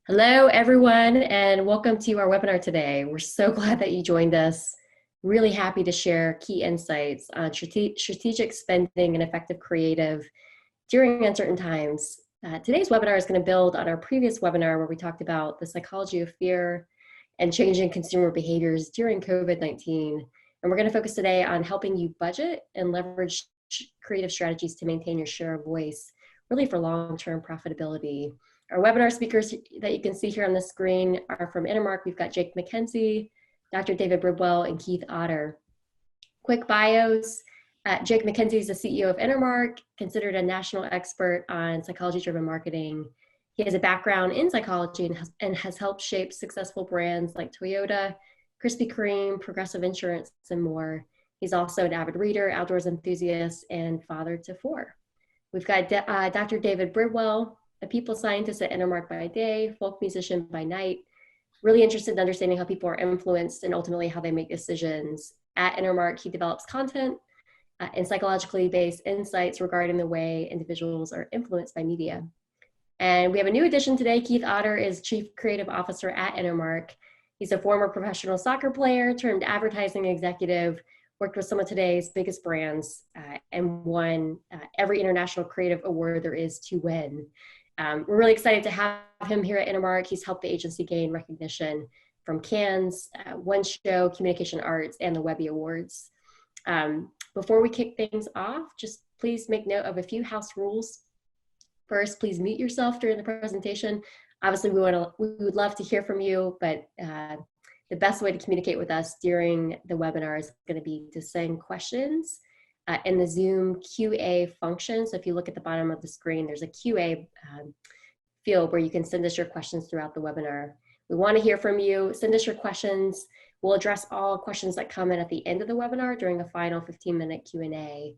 Hello, everyone, and welcome to our webinar today. We're so glad that you joined us. Really happy to share key insights on strategic spending and effective creative during uncertain times. Today's webinar is going to build on our previous webinar where we talked about the psychology of fear and changing consumer behaviors during COVID-19. And we're going to focus today on helping you budget and leverage creative strategies to maintain your share of voice, really for long-term profitability. Our webinar speakers that you can see here on the screen are from Intermark. We've got Jake McKenzie, Dr. David Bridwell, and Keith Otter. Quick bios. Jake McKenzie is the CEO of Intermark, considered a national expert on psychology-driven marketing. He has a background in psychology and has helped shape successful brands like Toyota, Krispy Kreme, Progressive Insurance, and more. He's also an avid reader, outdoors enthusiast, and father to four. We've got Dr. David Bridwell, a people scientist at Intermark by day, folk musician by night, really interested in understanding how people are influenced and ultimately how they make decisions. At Intermark, he develops content and psychologically based insights regarding the way individuals are influenced by media. And we have a new addition today. Keith Otter is Chief Creative Officer at Intermark. He's a former professional soccer player turned advertising executive, worked with some of today's biggest brands, and won every international creative award there is to win. We're really excited to have him here at Intermark. He's helped the agency gain recognition from Cannes, One Show, Communication Arts, and the Webby Awards. Before we kick things off, just please make note of a few house rules. First, please mute yourself during the presentation. Obviously, we would love to hear from you, but the best way to communicate with us during the webinar is going to be to send questions in the Zoom QA function. So if you look at the bottom of the screen, there's a QA field where you can send us your questions throughout the webinar. We want to hear from you. Send us your questions. We'll address all questions that come in at the end of the webinar during a final 15-minute Q&A.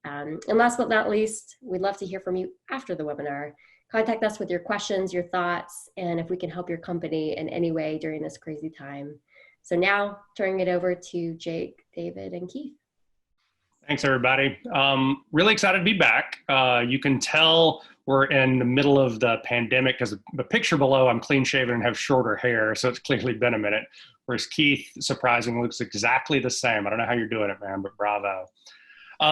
And last but not least, we'd love to hear from you after the webinar. Contact us with your questions, your thoughts, and if we can help your company in any way during this crazy time. So now, turning it over to Jake, David, and Keith. Thanks, everybody. Really excited to be back. You can tell we're in the middle of the pandemic because the picture below, I'm clean shaven and have shorter hair, so it's clearly been a minute. Whereas Keith, surprisingly, looks exactly the same. I don't know how you're doing it, man, but bravo.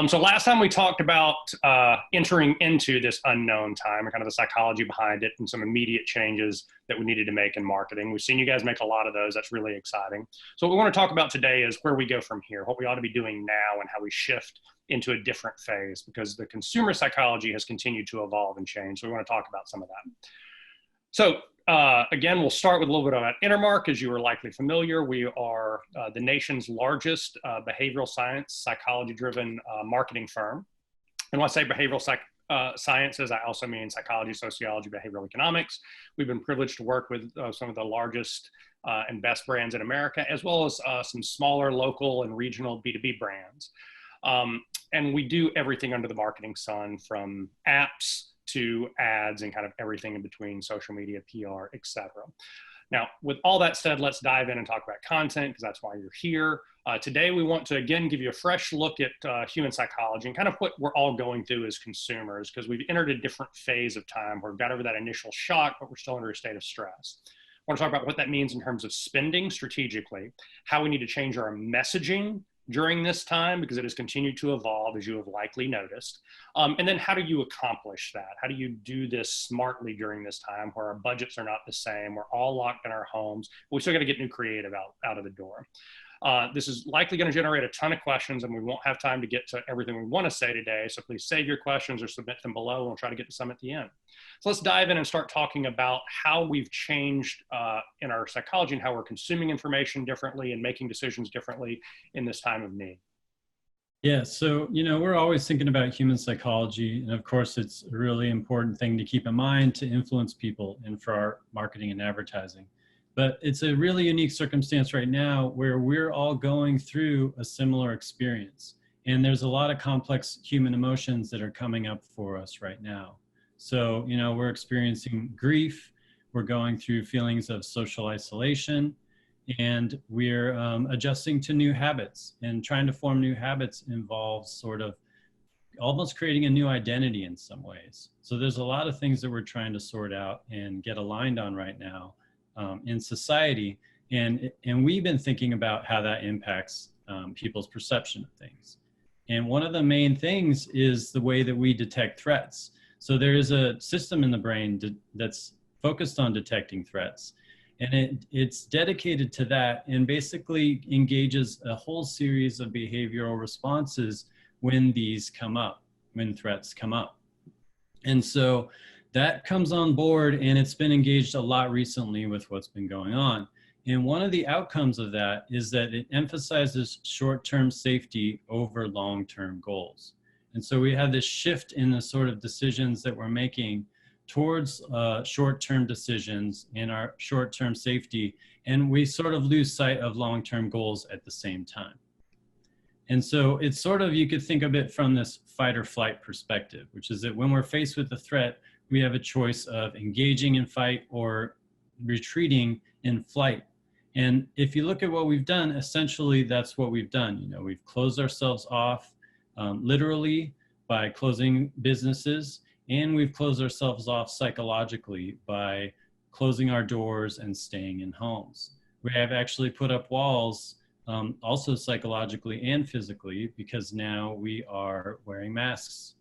So last time we talked about entering into this unknown time and kind of the psychology behind it and some immediate changes that we needed to make in marketing. We've seen you guys make a lot of those. That's really exciting. So what we want to talk about today is where we go from here, what we ought to be doing now and how we shift into a different phase because the consumer psychology has continued to evolve and change. So we want to talk about some of that. So again, we'll start with a little bit about Intermark. As you are likely familiar, we are the nation's largest behavioral science, psychology-driven marketing firm. And when I say behavioral sciences, I also mean psychology, sociology, behavioral economics. We've been privileged to work with some of the largest and best brands in America, as well as some smaller local and regional B2B brands. And we do everything under the marketing sun, from apps to ads and kind of everything in between, social media, PR, etc. Now, with all that said, let's dive in and talk about content because that's why you're here. Today, we want to, again, give you a fresh look at human psychology and kind of what we're all going through as consumers because we've entered a different phase of time where we've got over that initial shock, but we're still under a state of stress. I want to talk about what that means in terms of spending strategically, how we need to change our messaging during this time because it has continued to evolve, as you have likely noticed. And then how do you accomplish that? How do you do this smartly during this time where our budgets are not the same, we're all locked in our homes, but we still got to get new creative out of the door. This is likely going to generate a ton of questions and we won't have time to get to everything we want to say today. So please save your questions or submit them below and we'll try to get to some at the end. So let's dive in and start talking about how we've changed in our psychology and how we're consuming information differently and making decisions differently in this time of need. Yeah, so, we're always thinking about human psychology. And of course, it's a really important thing to keep in mind to influence people and for our marketing and advertising. But it's a really unique circumstance right now where we're all going through a similar experience. And there's a lot of complex human emotions that are coming up for us right now. So, we're experiencing grief, we're going through feelings of social isolation, and we're adjusting to new habits. And trying to form new habits involves sort of almost creating a new identity in some ways. So there's a lot of things that we're trying to sort out and get aligned on right now in society. And we've been thinking about how that impacts people's perception of things. And one of the main things is the way that we detect threats. So there is a system in the brain that's focused on detecting threats. And it's dedicated to that and basically engages a whole series of behavioral responses when these come up, when threats come up. And so that comes on board, and it's been engaged a lot recently with what's been going on. And one of the outcomes of that is that it emphasizes short-term safety over long-term goals. And so we have this shift in the sort of decisions that we're making towards short-term decisions and our short-term safety, and we sort of lose sight of long-term goals at the same time. And so it's sort of, you could think of it from this fight or flight perspective, which is that when we're faced with a threat, we have a choice of engaging in fight or retreating in flight. And if you look at what we've done, essentially that's what we've done. You know, we've closed ourselves off literally by closing businesses, and we've closed ourselves off psychologically by closing our doors and staying in homes. We have actually put up walls also psychologically and physically, because now we are wearing masks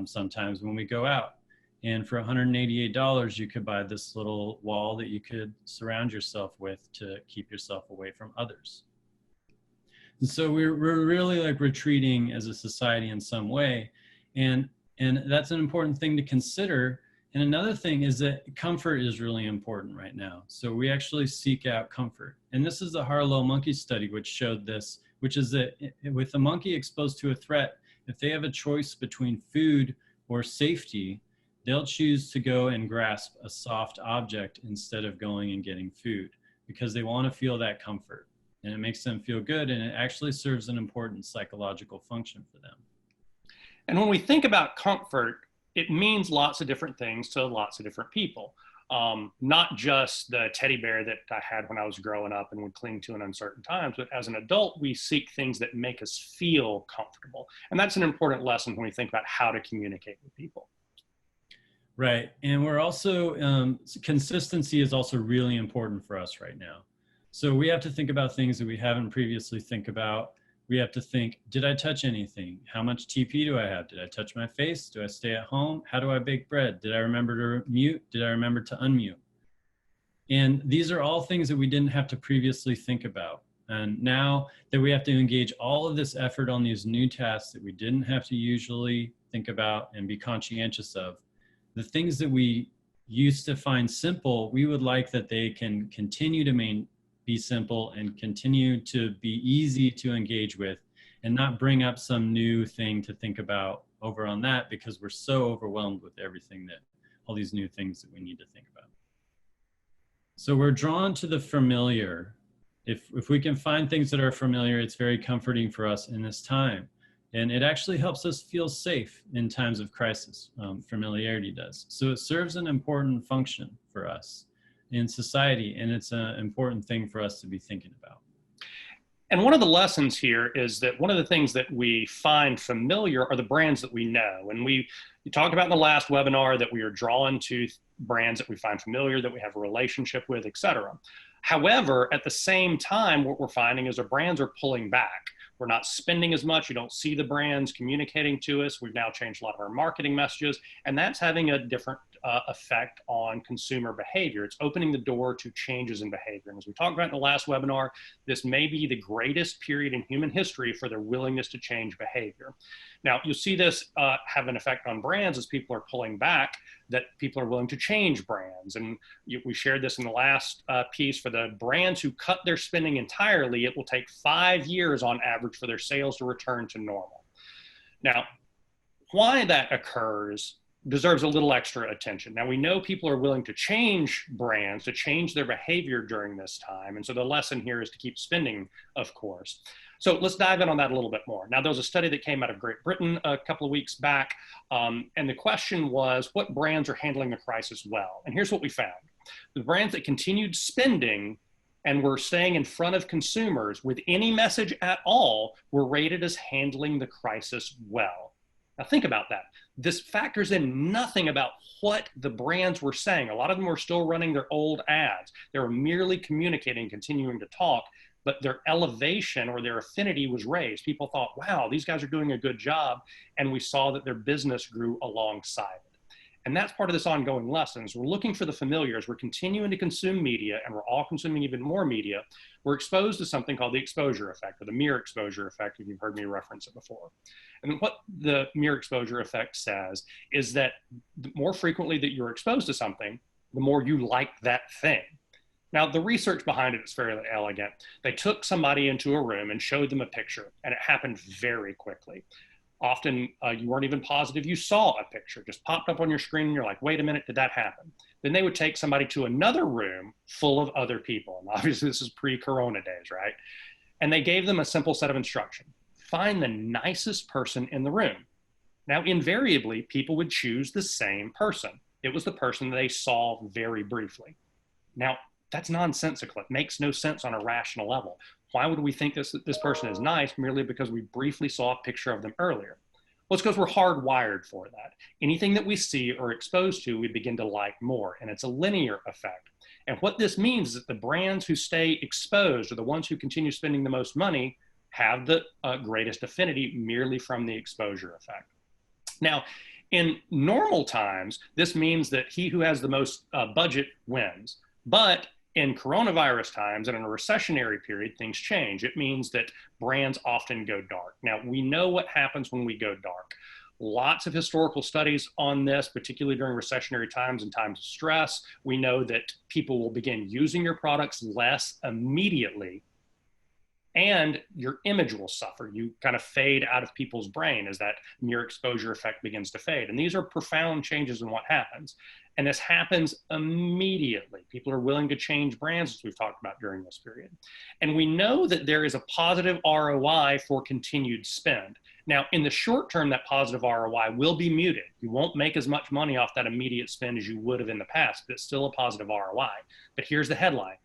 sometimes when we go out. And for $188, you could buy this little wall that you could surround yourself with to keep yourself away from others. And so we're really like retreating as a society in some way. And that's an important thing to consider. And another thing is that comfort is really important right now. So we actually seek out comfort. And this is the Harlow monkey study, which showed this, which is that with a monkey exposed to a threat, if they have a choice between food or safety, they'll choose to go and grasp a soft object instead of going and getting food, because they want to feel that comfort. And it makes them feel good, and it actually serves an important psychological function for them. And when we think about comfort, it means lots of different things to lots of different people. Not just the teddy bear that I had when I was growing up and would cling to in uncertain times, but as an adult, we seek things that make us feel comfortable. And that's an important lesson when we think about how to communicate with people. Right. And we're also, consistency is also really important for us right now. So we have to think about things that we haven't previously think about. We have to think, did I touch anything? How much TP do I have? Did I touch my face? Do I stay at home? How do I bake bread? Did I remember to mute? Did I remember to unmute? And these are all things that we didn't have to previously think about. And now that we have to engage all of this effort on these new tasks that we didn't have to usually think about and be conscientious of, the things that we used to find simple, we would like that they can continue to be simple and continue to be easy to engage with, and not bring up some new thing to think about over on that, because we're so overwhelmed with everything, that all these new things that we need to think about. So we're drawn to the familiar. If we can find things that are familiar, it's very comforting for us in this time. And it actually helps us feel safe in times of crisis. Familiarity does. So it serves an important function for us in society, and it's an important thing for us to be thinking about. And one of the lessons here is that one of the things that we find familiar are the brands that we know. And you talked about in the last webinar that we are drawn to brands that we find familiar, that we have a relationship with, et cetera. However, at the same time, what we're finding is our brands are pulling back. We're not spending as much. You don't see the brands communicating to us. We've now changed a lot of our marketing messages, and that's having a different effect on consumer behavior. It's opening the door to changes in behavior. And as we talked about in the last webinar, this may be the greatest period in human history for their willingness to change behavior. Now, you'll see this have an effect on brands as people are pulling back, that people are willing to change brands. And we shared this in the last piece. For the brands who cut their spending entirely, it will take 5 years on average for their sales to return to normal. Now, why that occurs deserves a little extra attention. Now, we know people are willing to change brands, to change their behavior during this time. And so the lesson here is to keep spending, of course. So let's dive in on that a little bit more. Now, there was a study that came out of Great Britain a couple of weeks back, and the question was, what brands are handling the crisis well? And here's what we found. The brands that continued spending and were staying in front of consumers with any message at all were rated as handling the crisis well. Now think about that. This factors in nothing about what the brands were saying. A lot of them were still running their old ads. They were merely communicating, continuing to talk, but their elevation or their affinity was raised. People thought, wow, these guys are doing a good job. And we saw that their business grew alongside it. And that's part of this ongoing lessons. We're looking for the familiars. We're continuing to consume media, and we're all consuming even more media. We're exposed to something called the exposure effect, or the mere exposure effect, if you've heard me reference it before. And what the mere exposure effect says is that the more frequently that you're exposed to something, the more you like that thing. Now, the research behind it is fairly elegant. They took somebody into a room and showed them a picture, and it happened very quickly. Often you weren't even positive you saw a picture, just popped up on your screen and you're like, wait a minute, did that happen? Then they would take somebody to another room full of other people. And obviously this is pre-corona days, right? And they gave them a simple set of instructions. Find the nicest person in the room. Now, invariably, people would choose the same person. It was the person they saw very briefly. Now, that's nonsensical. It makes no sense on a rational level. Why would we think this person is nice merely because we briefly saw a picture of them earlier? Well, it's because we're hardwired for that. Anything that we see or exposed to, we begin to like more, and it's a linear effect. And what this means is that the brands who stay exposed, or the ones who continue spending the most money, have the greatest affinity merely from the exposure effect. Now, in normal times, this means that he who has the most budget wins. But in coronavirus times and in a recessionary period, things change. It means that brands often go dark. Now, we know what happens when we go dark. Lots of historical studies on this, particularly during recessionary times and times of stress. We know that people will begin using your products less immediately, and your image will suffer. You kind of fade out of people's brain as that mere exposure effect begins to fade. And these are profound changes in what happens. And this happens immediately. People are willing to change brands, as we've talked about during this period. And we know that there is a positive ROI for continued spend. Now, in the short term, that positive ROI will be muted. You won't make as much money off that immediate spend as you would have in the past, but it's still a positive ROI. But here's the headline.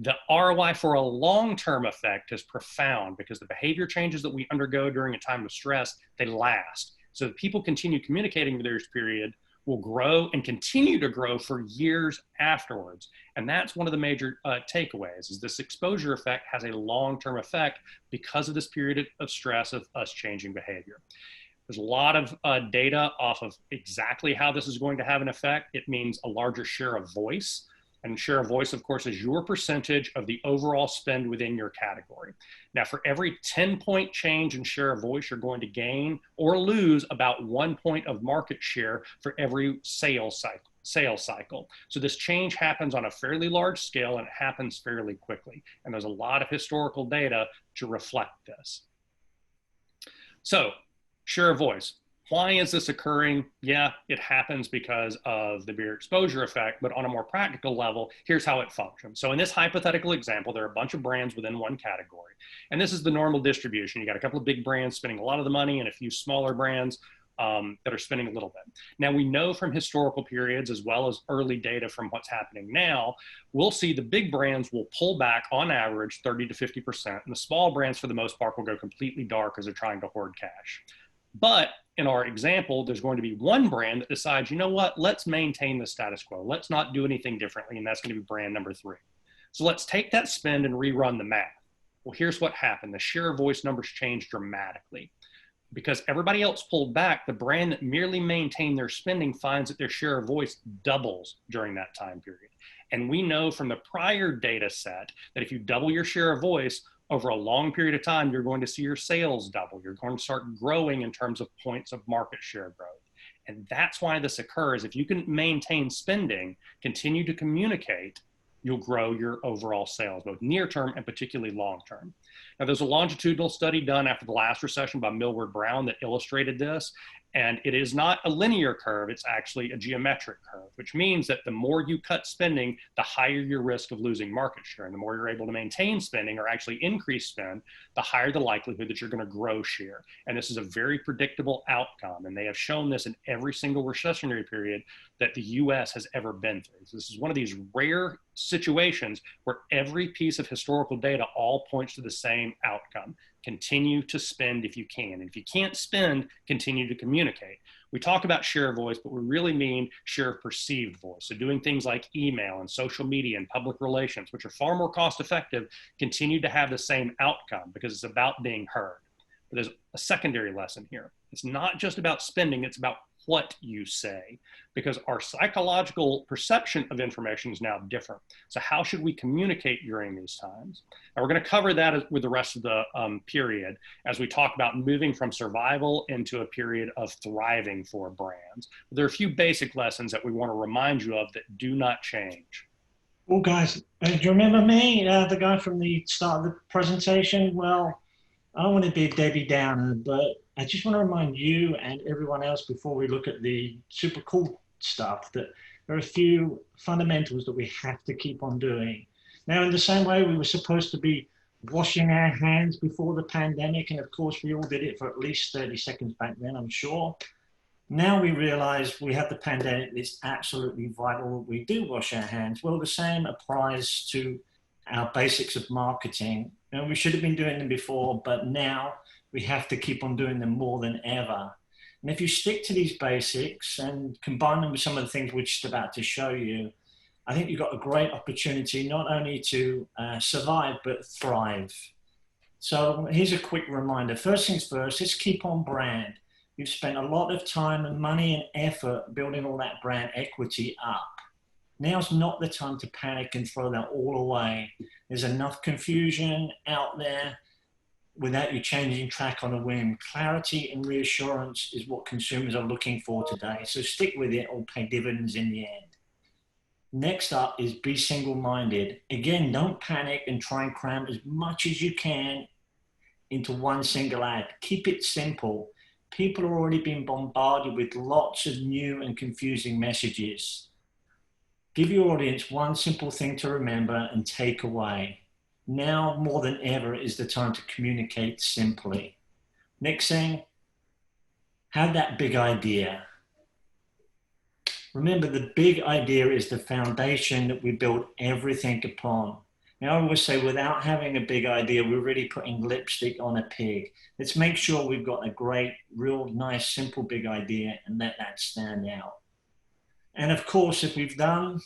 The ROI for a long-term effect is profound because the behavior changes that we undergo during a time of stress, they last. So if people continue communicating with this period, will grow and continue to grow for years afterwards. And that's one of the major takeaways, is this exposure effect has a long-term effect because of this period of stress of us changing behavior. There's a lot of data off of exactly how this is going to have an effect. It means a larger share of voice. And share of voice, of course, is your percentage of the overall spend within your category. Now, for every 10-point change in share of voice, you're going to gain or lose about 1 point of market share for every sales cycle. So this change happens on a fairly large scale, and it happens fairly quickly. And there's a lot of historical data to reflect this. So, share of voice. Why is this occurring? Yeah, it happens because of the beer exposure effect, but on a more practical level, here's how it functions. So in this hypothetical example, there are a bunch of brands within one category. And this is the normal distribution. You got a couple of big brands spending a lot of the money and a few smaller brands that are spending a little bit. Now, we know from historical periods, as well as early data from what's happening now, we'll see the big brands will pull back on average 30 to 50%, and the small brands, for the most part, will go completely dark as they're trying to hoard cash. But in our example, there's going to be one brand that decides, you know what, let's maintain the status quo. Let's not do anything differently. And that's going to be brand number 3. So let's take that spend and rerun the math. Well, here's what happened. The share of voice numbers changed dramatically. Because everybody else pulled back, the brand that merely maintained their spending finds that their share of voice doubles during that time period. And we know from the prior data set that if you double your share of voice, over a long period of time, you're going to see your sales double. You're going to start growing in terms of points of market share growth. And that's why this occurs. If you can maintain spending, continue to communicate, you'll grow your overall sales, both near term and particularly long term. Now, there's a longitudinal study done after the last recession by Millward Brown that illustrated this. And it is not a linear curve, it's actually a geometric curve, which means that the more you cut spending, the higher your risk of losing market share. And the more you're able to maintain spending or actually increase spend, the higher the likelihood that you're going to grow share. And this is a very predictable outcome. And they have shown this in every single recessionary period that the US has ever been through. So this is one of these rare situations where every piece of historical data all points to the same outcome. Continue to spend if you can. And if you can't spend, continue to communicate. We talk about share of voice, but we really mean share of perceived voice. So doing things like email and social media and public relations, which are far more cost effective, continue to have the same outcome because it's about being heard. But there's a secondary lesson here. It's not just about spending, it's about what you say, because our psychological perception of information is now different. So how should we communicate during these times? And we're going to cover that with the rest of the period as we talk about moving from survival into a period of thriving for brands. There are a few basic lessons that we want to remind you of that do not change. Well, guys, do you remember me, the guy from the start of the presentation? Well, I don't want to be a Debbie Downer, but I just want to remind you and everyone else before we look at the super cool stuff that there are a few fundamentals that we have to keep on doing. Now, in the same way we were supposed to be washing our hands before the pandemic, and of course we all did it for at least 30 seconds back then, I'm sure. Now we realize we have the pandemic, it's absolutely vital we do wash our hands. Well, the same applies to our basics of marketing. And we should have been doing them before, but now we have to keep on doing them more than ever. And if you stick to these basics and combine them with some of the things we're just about to show you, I think you've got a great opportunity not only to survive, but thrive. So here's a quick reminder. First things first, let's keep on brand. You've spent a lot of time and money and effort building all that brand equity up. Now's not the time to panic and throw that all away. There's enough confusion out there without you changing track on a whim. Clarity and reassurance is what consumers are looking for today. So stick with it or pay dividends in the end. Next up is be single-minded. Again, don't panic and try and cram as much as you can into one single ad. Keep it simple. People are already being bombarded with lots of new and confusing messages. Give your audience one simple thing to remember and take away. Now more than ever is the time to communicate simply. Next thing, have that big idea. Remember, the big idea is the foundation that we build everything upon. Now I always say without having a big idea, we're really putting lipstick on a pig. Let's make sure we've got a great, real nice, simple big idea and let that stand out. And of course, if we've done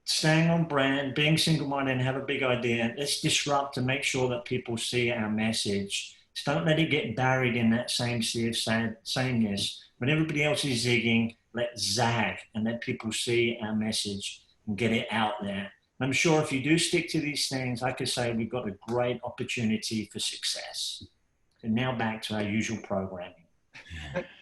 staying on brand, being single-minded and have a big idea, let's disrupt to make sure that people see our message. Just don't let it get buried in that same sea of sameness. When everybody else is zigging, let's zag and let people see our message and get it out there. I'm sure if you do stick to these things, like I say, we've got a great opportunity for success. And now back to our usual programming.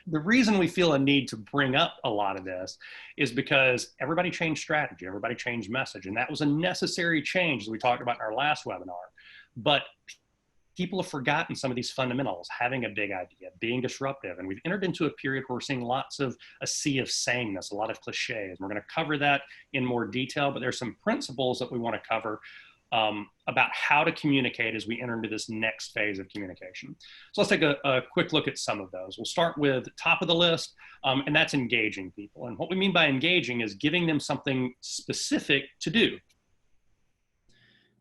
The reason we feel a need to bring up a lot of this is because everybody changed strategy, everybody changed message, and that was a necessary change, as we talked about in our last webinar. But people have forgotten some of these fundamentals, having a big idea, being disruptive, and we've entered into a period where we're seeing lots of a sea of sameness, a lot of cliches. We're going to cover that in more detail, but there's some principles that we want to cover about how to communicate as we enter into this next phase of communication. So let's take a quick look at some of those. We'll start with top of the list, and that's engaging people. And what we mean by engaging is giving them something specific to do.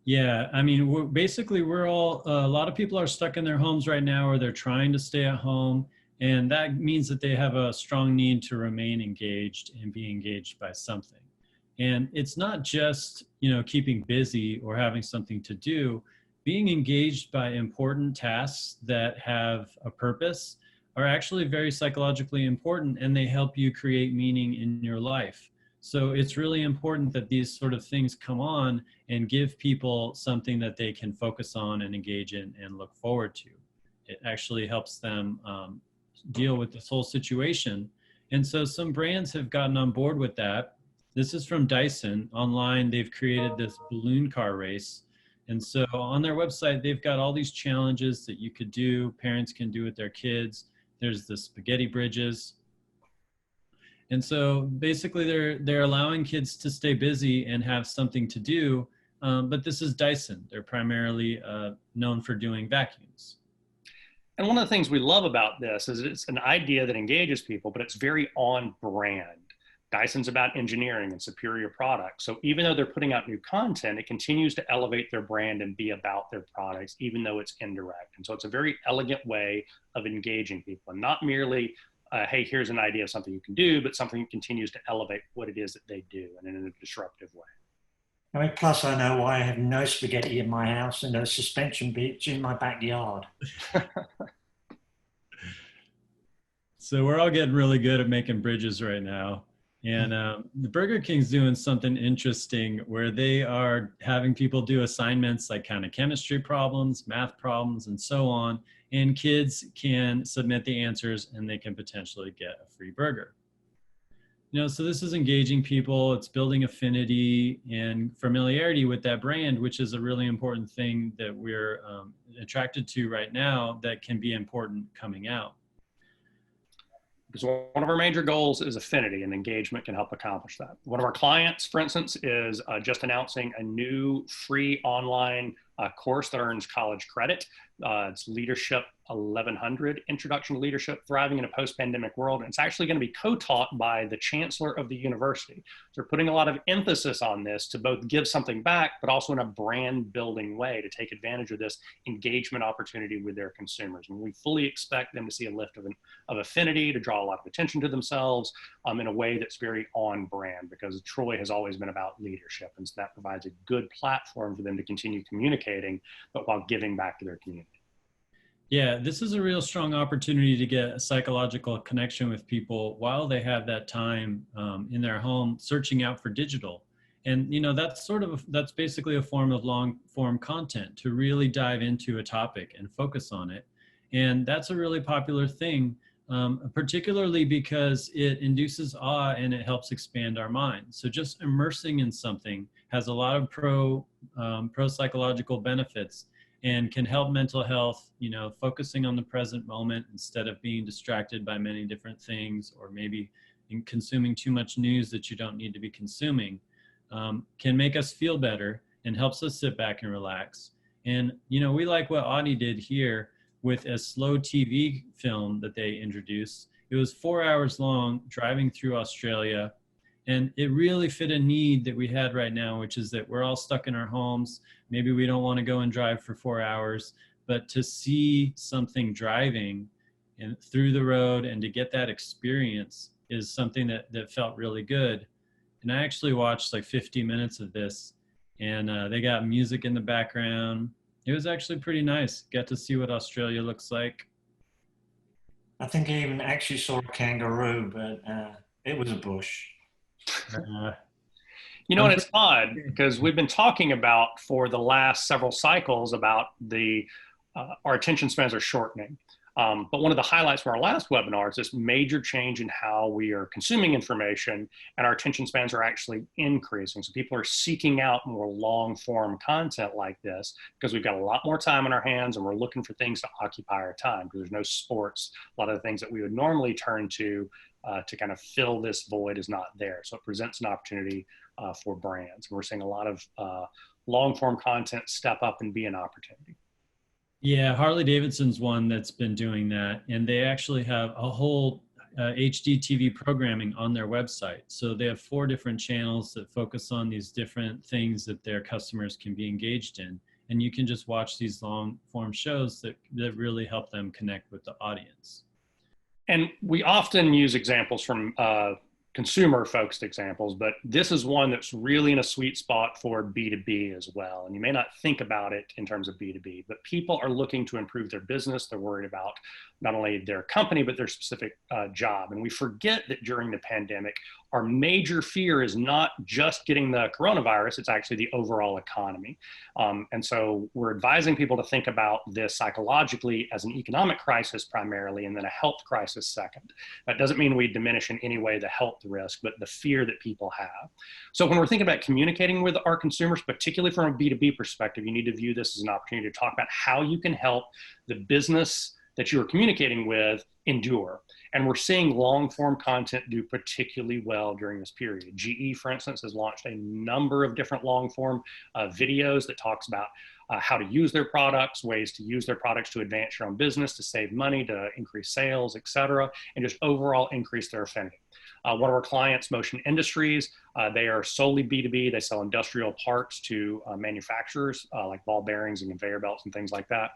Yeah, I mean, we're all, a lot of people are stuck in their homes right now, or they're trying to stay at home. And that means that they have a strong need to remain engaged and be engaged by something. And it's not just, keeping busy or having something to do. Being engaged by important tasks that have a purpose are actually very psychologically important, and they help you create meaning in your life. So it's really important that these sort of things come on and give people something that they can focus on and engage in and look forward to. It actually helps them deal with this whole situation. And so some brands have gotten on board with that. This is from Dyson. Online, they've created this balloon car race. And so on their website, they've got all these challenges that you could do, parents can do with their kids. There's the spaghetti bridges. And so basically they're allowing kids to stay busy and have something to do. But this is Dyson. They're primarily known for doing vacuums. And one of the things we love about this is it's an idea that engages people, but it's very on brand. Dyson's about engineering and superior products. So even though they're putting out new content, it continues to elevate their brand and be about their products, even though it's indirect. And so it's a very elegant way of engaging people, and not merely, hey, here's an idea of something you can do, but something that continues to elevate what it is that they do, and in a disruptive way. I mean, plus I know why I have no spaghetti in my house and no suspension beach in my backyard. So we're all getting really good at making bridges right now. And the Burger King's doing something interesting where they are having people do assignments like kind of chemistry problems, math problems, and so on. And kids can submit the answers and they can potentially get a free burger. So this is engaging people, it's building affinity and familiarity with that brand, which is a really important thing that we're attracted to right now that can be important coming out. Because one of our major goals is affinity, and engagement can help accomplish that. One of our clients, for instance, is just announcing a new free online course that earns college credit. It's Leadership 1100, Introduction to Leadership, Thriving in a Post-Pandemic World. And it's actually going to be co-taught by the chancellor of the university. So we're putting a lot of emphasis on this to both give something back, but also in a brand building way to take advantage of this engagement opportunity with their consumers. And we fully expect them to see a lift of affinity, to draw a lot of attention to themselves in a way that's very on brand, because Troy has always been about leadership. And so that provides a good platform for them to continue communicating, but while giving back to their community. Yeah, this is a real strong opportunity to get a psychological connection with people while they have that time in their home searching out for digital. And that's basically a form of long form content, to really dive into a topic and focus on it. And that's a really popular thing, particularly because it induces awe and it helps expand our mind. So just immersing in something has a lot of pro psychological benefits, and can help mental health, focusing on the present moment instead of being distracted by many different things, or maybe in consuming too much news that you don't need to be consuming, can make us feel better and helps us sit back and relax. And, we like what Audi did here with a slow TV film that they introduced. It was 4 hours long, driving through Australia. And it really fit a need that we had right now, which is that we're all stuck in our homes. Maybe we don't want to go and drive for 4 hours, but to see something driving and through the road and to get that experience is something that felt really good. And I actually watched like 50 minutes of this, and they got music in the background. It was actually pretty nice. Got to see what Australia looks like. I think I even actually saw a kangaroo, but it was a bush. And it's odd because we've been talking about for the last several cycles about our attention spans are shortening. But one of the highlights from our last webinar is this major change in how we are consuming information, and our attention spans are actually increasing. So people are seeking out more long form content like this because we've got a lot more time on our hands, and we're looking for things to occupy our time because there's no sports. A lot of the things that we would normally turn to kind of fill this void is not there. So it presents an opportunity for brands. We're seeing a lot of long form content step up and be an opportunity. Yeah, Harley Davidson's one that's been doing that, and they actually have a whole HD TV programming on their website. So they have 4 different channels that focus on these different things that their customers can be engaged in. And you can just watch these long form shows that really help them connect with the audience. And we often use examples from consumer-focused examples, but this is one that's really in a sweet spot for B2B as well. And you may not think about it in terms of B2B, but people are looking to improve their business. They're worried about not only their company, but their specific job. And we forget that during the pandemic, our major fear is not just getting the coronavirus, it's actually the overall economy. And so we're advising people to think about this psychologically as an economic crisis primarily, and then a health crisis second. That doesn't mean we diminish in any way the health risk, but the fear that people have. So when we're thinking about communicating with our consumers, particularly from a B2B perspective, you need to view this as an opportunity to talk about how you can help the business that you're communicating with endure. And we're seeing long form content do particularly well during this period. GE, for instance, has launched a number of different long form videos that talks about how to use their products, ways to use their products to advance your own business, to save money, to increase sales, et cetera, and just overall increase their affinity. One of our clients, Motion Industries, they are solely B2B. They sell industrial parts to manufacturers like ball bearings and conveyor belts and things like that.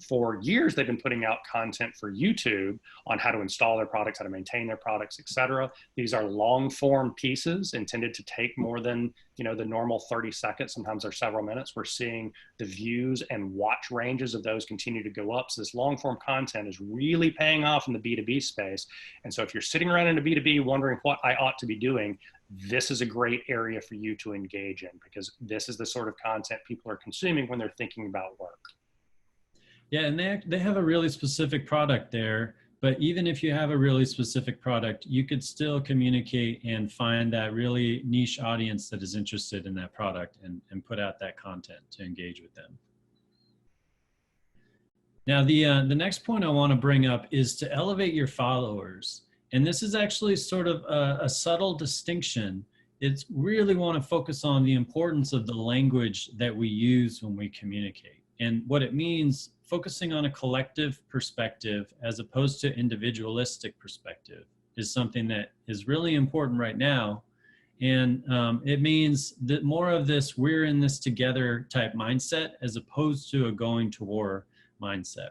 For years, they've been putting out content for YouTube on how to install their products, how to maintain their products, etc. These are long form pieces intended to take more than the normal 30 seconds. Sometimes they're several minutes. We're seeing the views and watch ranges of those continue to go up. So this long form content is really paying off in the B2B space. And so if you're sitting around in a B2B wondering what I ought to be doing, this is a great area for you to engage in, because this is the sort of content people are consuming when they're thinking about work. Yeah, and they have a really specific product there. But even if you have a really specific product, you could still communicate and find that really niche audience that is interested in that product and put out that content to engage with them. Now, the next point I want to bring up is to elevate your followers. And this is actually sort of a subtle distinction. It's really want to focus on the importance of the language that we use when we communicate. And what it means, focusing on a collective perspective as opposed to individualistic perspective is something that is really important right now. And it means that more of this we're in this together type mindset as opposed to a going to war mindset.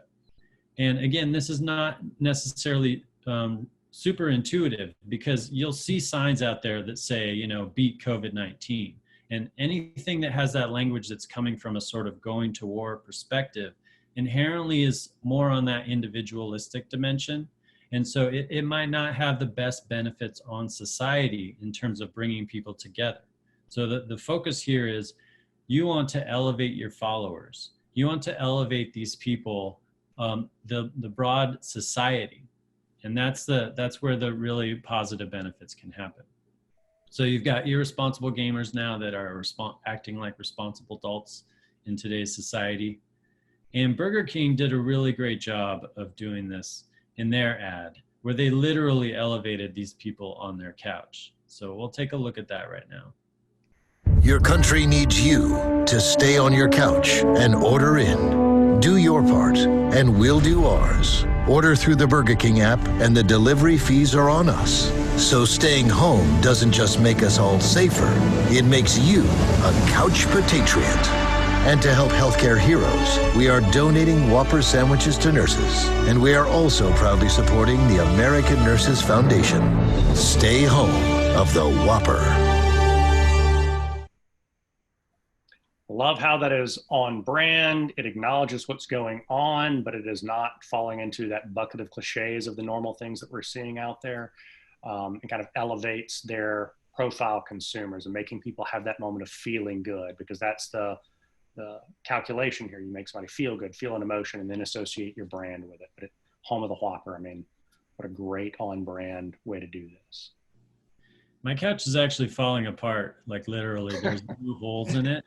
And again, this is not necessarily super intuitive, because you'll see signs out there that say, beat COVID-19. And anything that has that language that's coming from a sort of going to war perspective inherently is more on that individualistic dimension. And so it might not have the best benefits on society in terms of bringing people together. So the focus here is you want to elevate your followers. You want to elevate these people, the broad society. And that's where the really positive benefits can happen. So you've got irresponsible gamers now that are acting like responsible adults in today's society. And Burger King did a really great job of doing this in their ad, where they literally elevated these people on their couch. So we'll take a look at that right now. Your country needs you to stay on your couch and order in. Do your part, and we'll do ours. Order through the Burger King app, and the delivery fees are on us. So staying home doesn't just make us all safer, it makes you a couch patriot. And to help healthcare heroes, we are donating Whopper sandwiches to nurses. And we are also proudly supporting the American Nurses Foundation. Stay home of the Whopper. Love how that is on brand. It acknowledges what's going on, but it is not falling into that bucket of cliches of the normal things that we're seeing out there. And kind of elevates their profile consumers and making people have that moment of feeling good, because that's the calculation here. You make somebody feel good, feel an emotion, and then associate your brand with it. But at home of the Whopper, I mean, what a great on-brand way to do this. My couch is actually falling apart, like literally. There's new holes in it.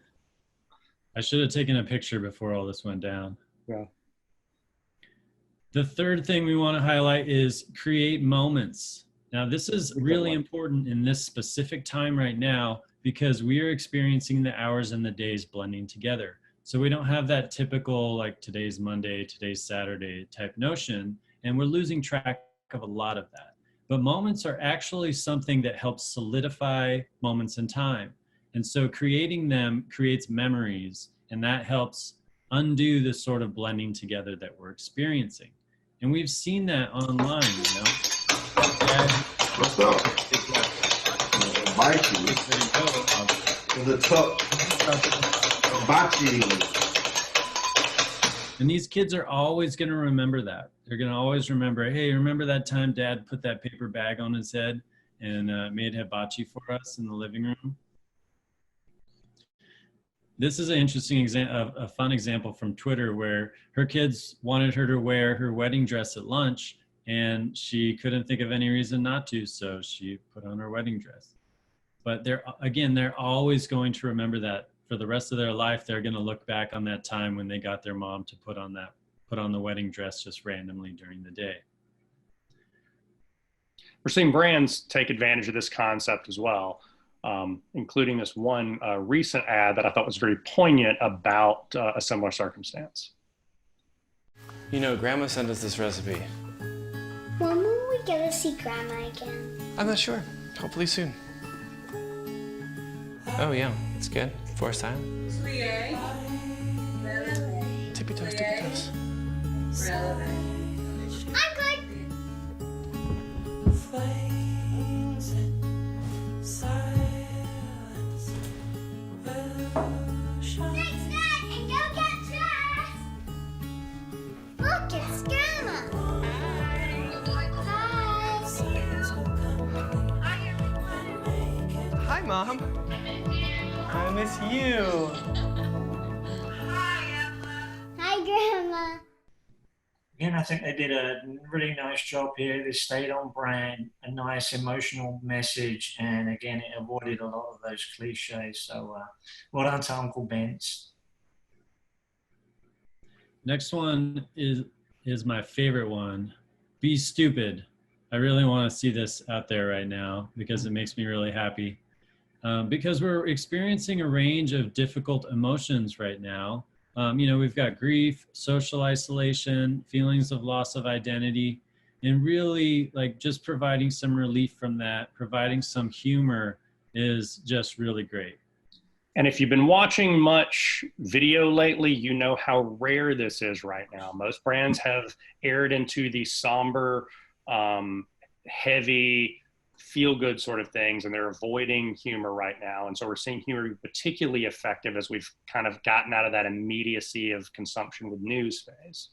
I should have taken a picture before all this went down. Yeah. The third thing we want to highlight is create moments. Now, this is really important in this specific time right now, because we are experiencing the hours and the days blending together. So we don't have that typical, like today's Monday, today's Saturday type notion, and we're losing track of a lot of that. But moments are actually something that helps solidify moments in time. And so creating them creates memories, and that helps undo the sort of blending together that we're experiencing. And we've seen that online, What's up? Mikey. The top. Bachi. And these kids are always going to remember that. They're going to always remember, hey, remember that time Dad put that paper bag on his head and made hibachi for us in the living room? This is an interesting example, a fun example from Twitter, where her kids wanted her to wear her wedding dress at lunch, and she couldn't think of any reason not to, so she put on her wedding dress. But they're always going to remember that for the rest of their life. They're going to look back on that time when they got their mom to put on the wedding dress just randomly during the day. We're seeing brands take advantage of this concept as well, including this one recent ad that I thought was very poignant about a similar circumstance. You know, Grandma sent us this recipe. When will we get to see Grandma again? I'm not sure. Hopefully soon. Oh yeah, it's good. Forced time. Tippy toes, tippy toes. I'm good. Thanks, Dad, and go get dressed. Look, it's Grandma. Hi, Mom. I miss you. Hi, Grandma. Again, I think they did a really nice job here. They stayed on brand, a nice emotional message, and again, it avoided a lot of those cliches. So, well done to Uncle Ben's. Next one is my favorite one. Be stupid. I really want to see this out there right now because it makes me really happy. Because we're experiencing a range of difficult emotions right now. We've got grief, social isolation, feelings of loss of identity, and really like just providing some relief from that, providing some humor is just really great. And if you've been watching much video lately, you know how rare this is right now. Most brands have aired into the somber, heavy, feel-good sort of things, and they're avoiding humor right now. And so we're seeing humor be particularly effective as we've kind of gotten out of that immediacy of consumption with news phase.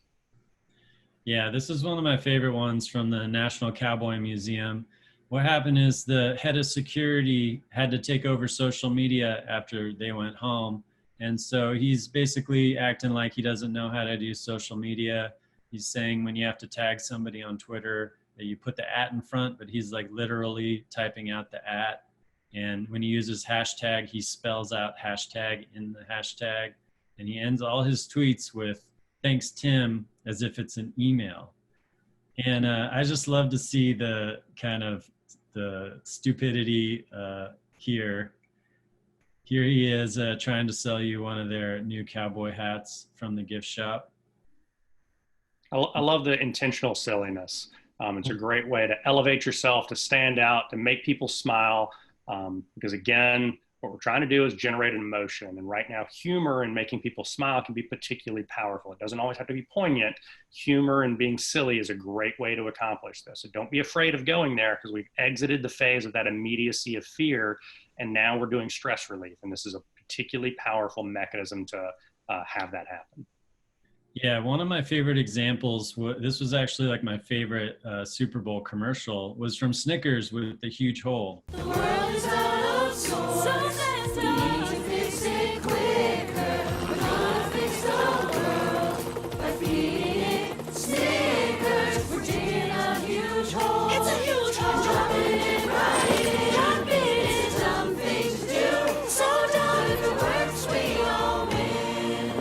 Yeah, this is one of my favorite ones from the National Cowboy Museum. What happened is the head of security had to take over social media after they went home. And so he's basically acting like he doesn't know how to do social media. He's saying when you have to tag somebody on Twitter that you put the @ in front, but he's like literally typing out the @. And when he uses hashtag, he spells out hashtag in the hashtag. And he ends all his tweets with "Thanks, Tim," as if it's an email. And I just love to see the kind of the stupidity here. Here he is trying to sell you one of their new cowboy hats from the gift shop. I love the intentional silliness. It's a great way to elevate yourself, to stand out, to make people smile. Because again, what we're trying to do is generate an emotion. And right now, humor and making people smile can be particularly powerful. It doesn't always have to be poignant. Humor and being silly is a great way to accomplish this. So don't be afraid of going there, because we've exited the phase of that immediacy of fear. And now we're doing stress relief. And this is a particularly powerful mechanism to have that happen. Yeah, one of my favorite examples, this was actually like my favorite Super Bowl commercial, was from Snickers with the huge hole. The world is out of sorts. So fast, we need to fix it quicker. We're gonna fix the world by feeding it Snickers. We're digging a huge hole. It's a huge hole. Dropping it right in. Drop it is dumb thing to do. So dumb if it works, we all win.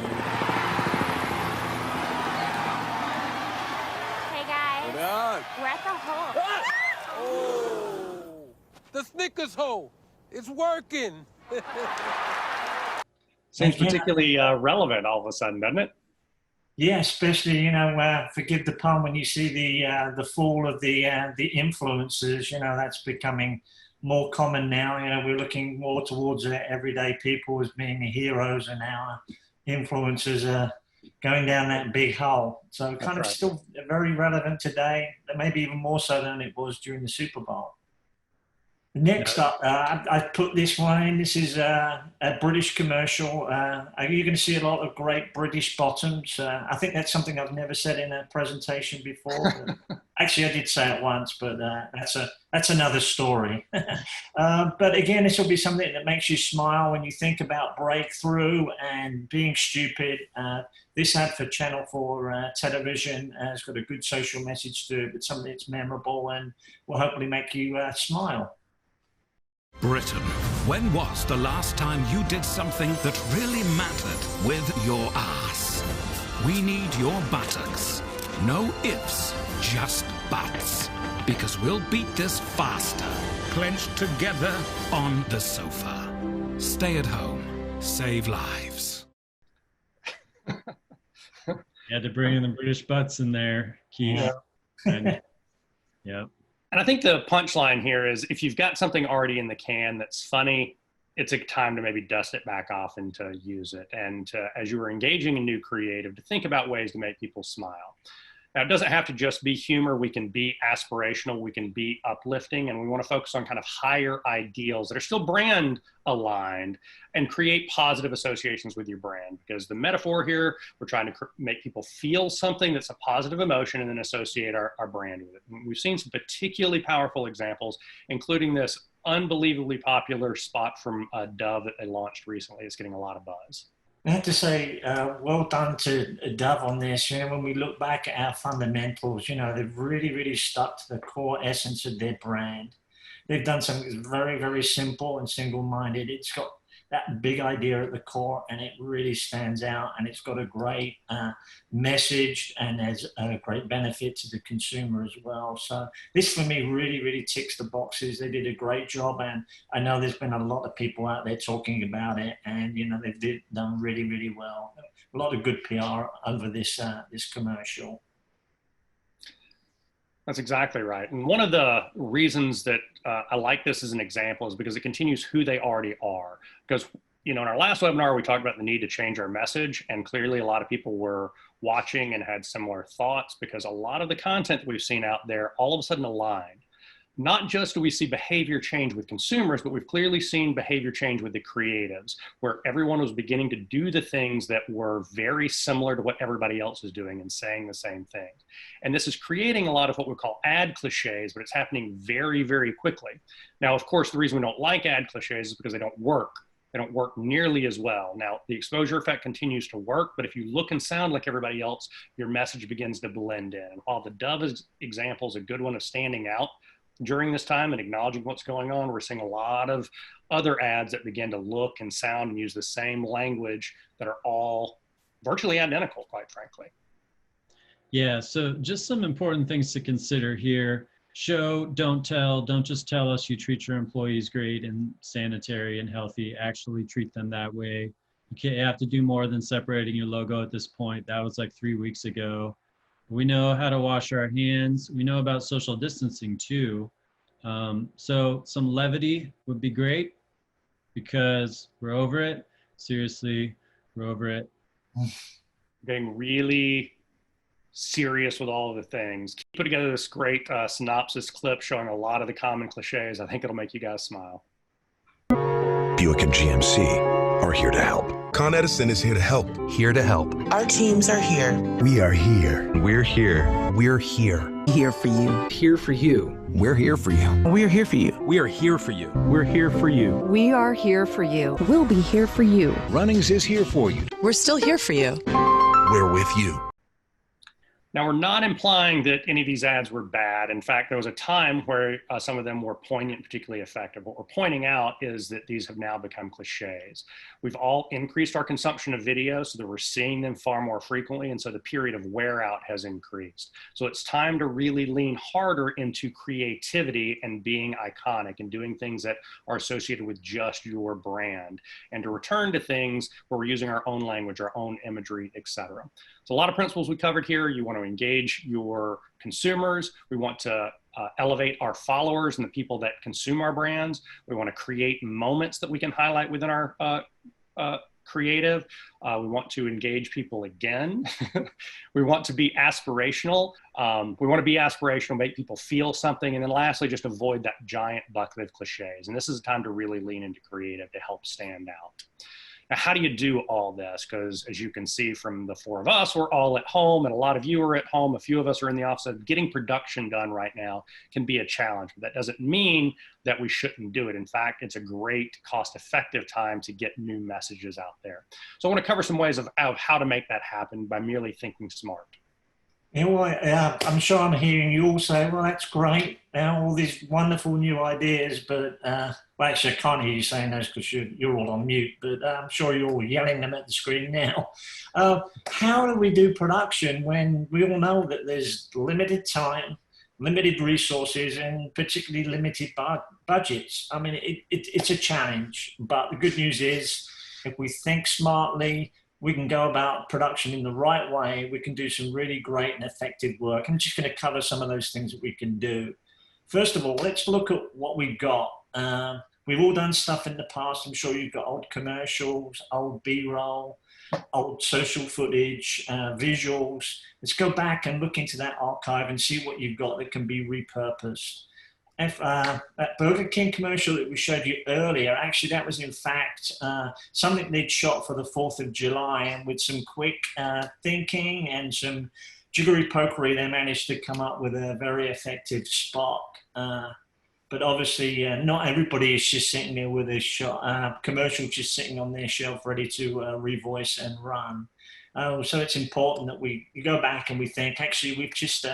Hey guys, we're at the hole. Oh, the Snickers hole. It's working. Seems particularly relevant all of a sudden, doesn't it? Yeah, especially, forgive the pun, when you see the fall of the influencers, that's becoming more common now. We're looking more towards everyday people as being the heroes, and our influencers are going down that big hole. So kind of still very relevant today, maybe even more so than it was during the Super Bowl. Next up, I put this one in. This is a British commercial. You're going to see a lot of great British bottoms. I think that's something I've never said in a presentation before. Actually, I did say it once, but that's another story. But again, this will be something that makes you smile when you think about breakthrough and being stupid. This ad for Channel 4 television has got a good social message to it, but something that's memorable and will hopefully make you smile. Britain, when was the last time you did something that really mattered with your ass? We need your buttocks. No ifs, just buts. Because we'll beat this faster, clenched together on the sofa. Stay at home. Save lives. You had to bring in the British butts in there, Keith. Yeah. Yep. And I think the punchline here is if you've got something already in the can that's funny, it's a time to maybe dust it back off and to use it. And as you are engaging in new creative, to think about ways to make people smile. Now, it doesn't have to just be humor. We can be aspirational. We can be uplifting. And we want to focus on kind of higher ideals that are still brand aligned and create positive associations with your brand. Because the metaphor here, we're trying to make people feel something that's a positive emotion and then associate our brand with it. And we've seen some particularly powerful examples, including this unbelievably popular spot from Dove that they launched recently. It's getting a lot of buzz. I have to say, well done to Dove on this. You know, when we look back at our fundamentals, you know, they've really, really stuck to the core essence of their brand. They've done something very, very simple and single-minded. It's got that big idea at the core, and it really stands out, and it's got a great message and has a great benefit to the consumer as well. So this, for me, really, really ticks the boxes. They did a great job, and I know there's been a lot of people out there talking about it, and, you know, they've done really, really well. A lot of good PR over this, this commercial. That's exactly right. And one of the reasons that I like this as an example is because it continues who they already are. Because, you know, in our last webinar, we talked about the need to change our message. And clearly a lot of people were watching and had similar thoughts because a lot of the content that we've seen out there all of a sudden aligned. Not just do we see behavior change with consumers, but we've clearly seen behavior change with the creatives, where everyone was beginning to do the things that were very similar to what everybody else is doing and saying the same things. And this is creating a lot of what we call ad cliches, but it's happening very, very quickly. Now, of course, the reason we don't like ad cliches is because they don't work. They don't work nearly as well. Now, the exposure effect continues to work, but if you look and sound like everybody else, your message begins to blend in. And while the Dove example is a good one of standing out during this time and acknowledging what's going on, we're seeing a lot of other ads that begin to look and sound and use the same language that are all virtually identical, quite frankly. Yeah, so just some important things to consider here. Show, don't tell. Don't just tell us you treat your employees great and sanitary and healthy. Actually treat them that way. You have to do more than separating your logo at this point. That was like 3 weeks ago. We know how to wash our hands. We know about social distancing too. So some levity would be great because we're over it. Seriously, we're over it. Getting really serious with all of the things. Put together this great synopsis clip showing a lot of the common cliches. I think it'll make you guys smile. Buick and GMC are here to help. Con Edison is here to help. Here to help. Our teams are here. We are here. We're here. We're here. Here for you. Here for you. We're here for you. We're here for you. We are here for you. We're here for you. We are here for you. We'll be here for you. Runnings is here for you. We're still here for you. We're with you. Now, we're not implying that any of these ads were bad. In fact, there was a time where some of them were poignant, particularly effective. What we're pointing out is that these have now become cliches. We've all increased our consumption of video so that we're seeing them far more frequently, and so the period of wear out has increased. So it's time to really lean harder into creativity and being iconic and doing things that are associated with just your brand, and to return to things where we're using our own language, our own imagery, etc. So a lot of principles we covered here. You want to engage your consumers. We want to elevate our followers and the people that consume our brands. We want to create moments that we can highlight within our creative. We want to engage people again. We want to be aspirational. We want to be aspirational, make people feel something. And then lastly, just avoid that giant bucket of cliches. And this is a time to really lean into creative to help stand out. Now, how do you do all this? Because as you can see from the four of us, we're all at home, and a lot of you are at home. A few of us are in the office. Getting production done right now can be a challenge, but that doesn't mean that we shouldn't do it. In fact, it's a great cost-effective time to get new messages out there. So I want to cover some ways of how to make that happen by merely thinking smart. You know, I'm sure I'm hearing you all say, well, that's great, all these wonderful new ideas, but, well, actually, I can't hear you saying those because you're all on mute, but I'm sure you're all yelling them at the screen now. How do we do production when we all know that there's limited time, limited resources, and particularly limited budgets? I mean, it's a challenge, but the good news is if we think smartly, we can go about production in the right way. We can do some really great and effective work. I'm just going to cover some of those things that we can do. first of all, let's look at what we've got. We've all done stuff in the past. I'm sure you've got old commercials, old B-roll, old social footage, visuals. Let's go back and look into that archive and see what you've got that can be repurposed. That Burger King commercial that we showed you earlier, actually that was in fact something they'd shot for the 4th of July, and with some quick thinking and some jiggery pokery, they managed to come up with a very effective spot. But obviously not everybody is just sitting there with a commercial just sitting on their shelf ready to revoice and run. So it's important that we go back and we think, actually we've just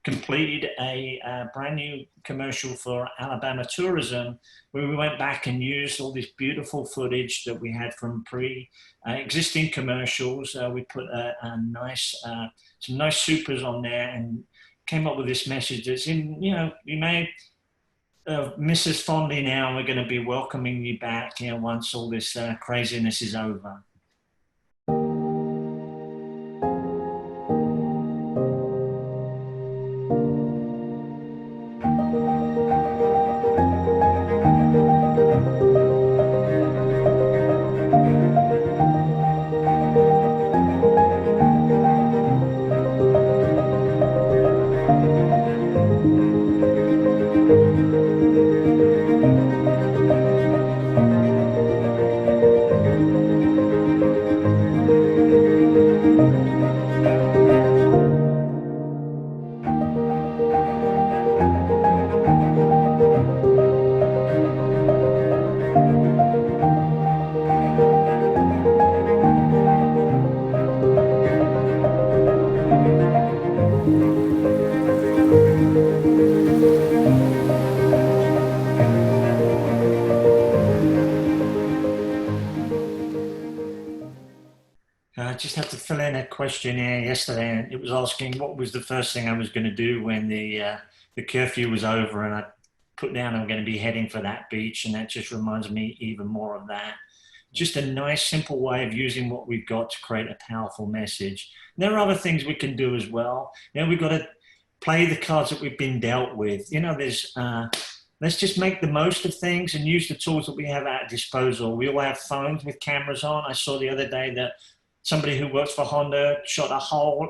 completed a brand new commercial for Alabama tourism, where we went back and used all this beautiful footage that we had from existing commercials. We put some nice supers on there and came up with this message that's in, you may miss us fondly now, and we're going to be welcoming you back, once all this craziness is over. I just had to fill in a questionnaire yesterday, and it was asking what was the first thing I was going to do when the curfew was over, and I put down I'm going to be heading for that beach, and that just reminds me even more of that. Just a nice, simple way of using what we've got to create a powerful message. And there are other things we can do as well. We've got to play the cards that we've been dealt with. Let's just make the most of things and use the tools that we have at our disposal. We all have phones with cameras on. I saw the other day that somebody who works for Honda shot a whole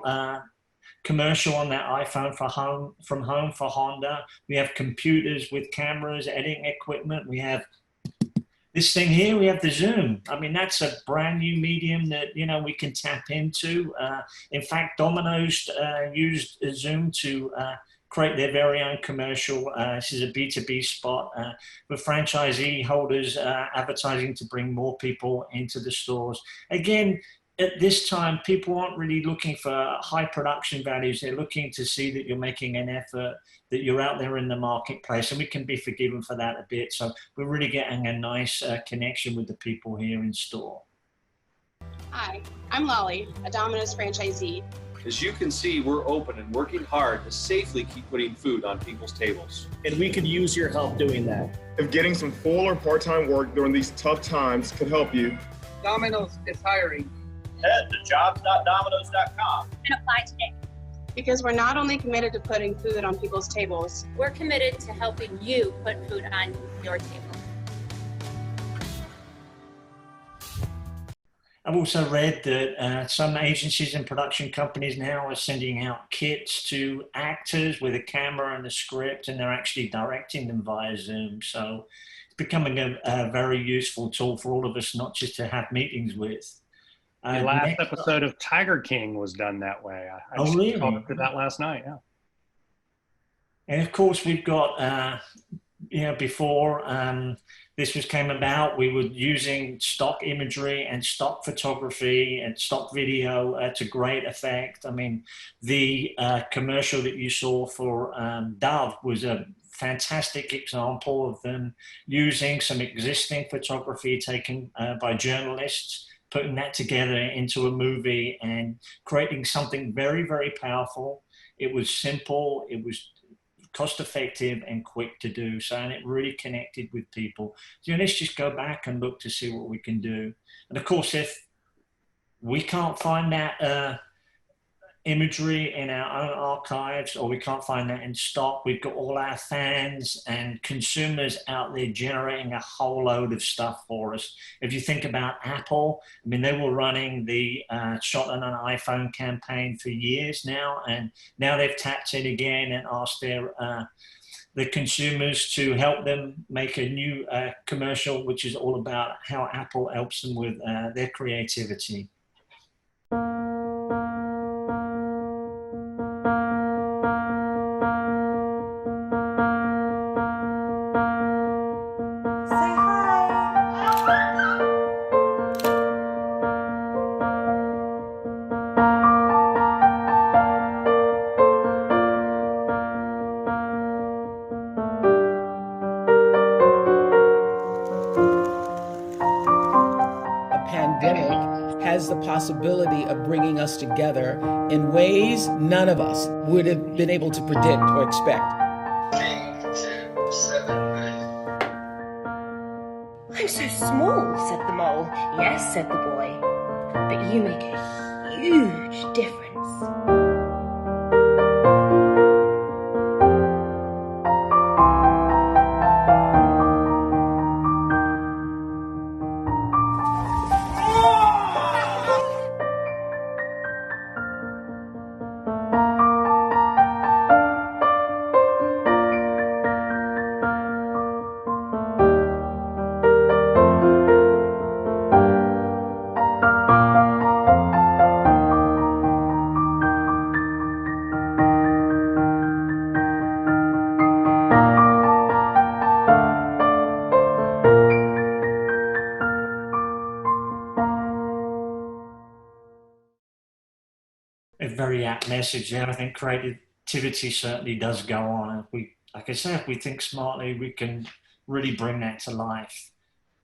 commercial on their iPhone from home for Honda. We have computers with cameras, editing equipment. We have this thing here, we have the Zoom. I mean, that's a brand new medium that, we can tap into. In fact, Domino's used Zoom to create their very own commercial. This is a B2B spot for franchisee holders advertising to bring more people into the stores. Again, at this time, people aren't really looking for high production values. They're looking to see that you're making an effort, that you're out there in the marketplace, and we can be forgiven for that a bit. So we're really getting a nice connection with the people here in store. Hi, I'm Lolly, a Domino's franchisee. As you can see, we're open and working hard to safely keep putting food on people's tables. And we could use your help doing that. If getting some full or part-time work during these tough times could help you, Domino's is hiring. Head to jobs.dominos.com and apply today. Because we're not only committed to putting food on people's tables, we're committed to helping you put food on your table. I've also read that some agencies and production companies now are sending out kits to actors with a camera and a script, and they're actually directing them via Zoom. So it's becoming a very useful tool for all of us, not just to have meetings with. The last episode of Tiger King was done that way. I just really? called it that last night, yeah. And of course, we've got, before this came about, we were using stock imagery and stock photography and stock video to great effect. I mean, the commercial that you saw for Dove was a fantastic example of them using some existing photography taken by journalists, putting that together into a movie and creating something very, very powerful. It was simple, it was cost effective and quick to do. So, and it really connected with people. So let's just go back and look to see what we can do. And of course, if we can't find that imagery in our own archives, or we can't find that in stock. We've got all our fans and consumers out there generating a whole load of stuff for us. If you think about Apple, I mean, they were running the Shot on an iPhone campaign for years now, and now they've tapped in again and asked the consumers to help them make a new commercial, which is all about how Apple helps them with their creativity. Has the possibility of bringing us together in ways none of us would have been able to predict or expect. 8, 2, 7, 8. I'm so small, said the mole. Yes, said the boy, but you make a huge difference. A very apt message there. I think creativity certainly does go on. If we, like I said, if we think smartly, we can really bring that to life.